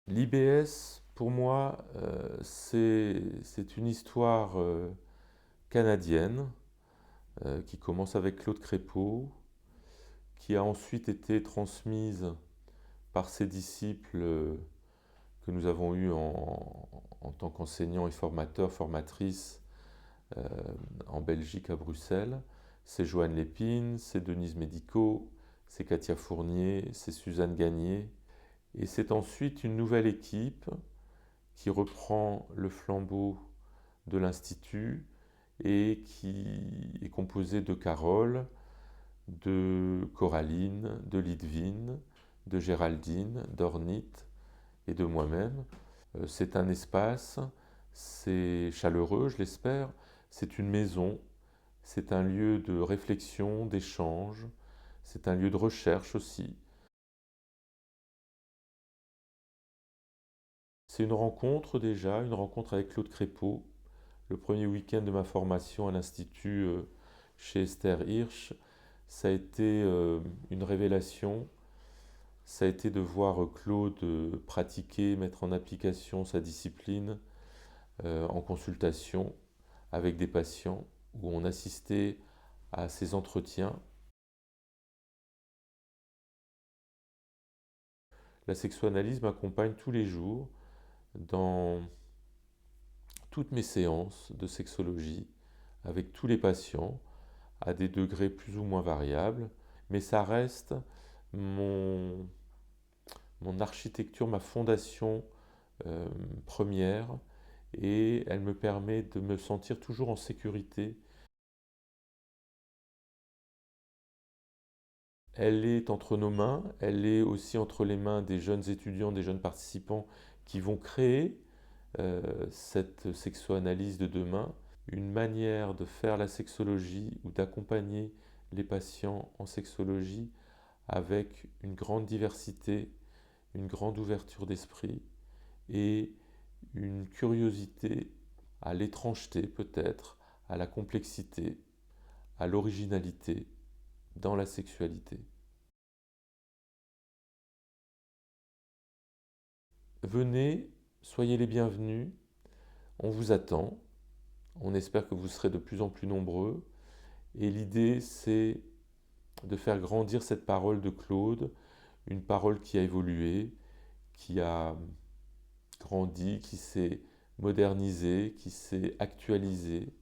L'IBS, pour moi, c'est une histoire canadienne qui commence avec Claude Crépeau, qui a ensuite été transmise par ses disciples que nous avons eus en tant qu'enseignants et formateurs, formatrices euh, en Belgique, à Bruxelles. C'est Joanne Lépine, c'est Denise Médicot, c'est Katia Fournier, c'est Suzanne Gagné. Et c'est ensuite une nouvelle équipe qui reprend le flambeau de l'Institut et qui est composée de Carole, de Coraline, de Lidvine, de Géraldine, d'Ornith et de moi-même. C'est un espace, c'est chaleureux, je l'espère, c'est une maison, c'est un lieu de réflexion, d'échange, c'est un lieu de recherche aussi. C'est une rencontre déjà, une rencontre avec Claude Crépeau, le premier week-end de ma formation à l'Institut chez Esther Hirsch. Ça a été une révélation, ça a été de voir Claude pratiquer, mettre en application sa discipline en consultation avec des patients, où on assistait à ces entretiens. La sexoanalyse m'accompagne tous les jours dans toutes mes séances de sexologie avec tous les patients à des degrés plus ou moins variables, mais ça reste mon, mon architecture, ma fondation euh, première, et elle me permet de me sentir toujours en sécurité. Elle est entre nos mains, elle est aussi entre les mains des jeunes étudiants, des jeunes participants qui vont créer cette sexoanalyse de demain, une manière de faire la sexologie ou d'accompagner les patients en sexologie avec une grande diversité, une grande ouverture d'esprit et une curiosité à l'étrangeté peut-être, à la complexité, à l'originalité dans la sexualité. Venez, soyez les bienvenus, on vous attend, on espère que vous serez de plus en plus nombreux et l'idée c'est de faire grandir cette parole de Claude, une parole qui a évolué, qui a grandi, qui s'est modernisée, qui s'est actualisée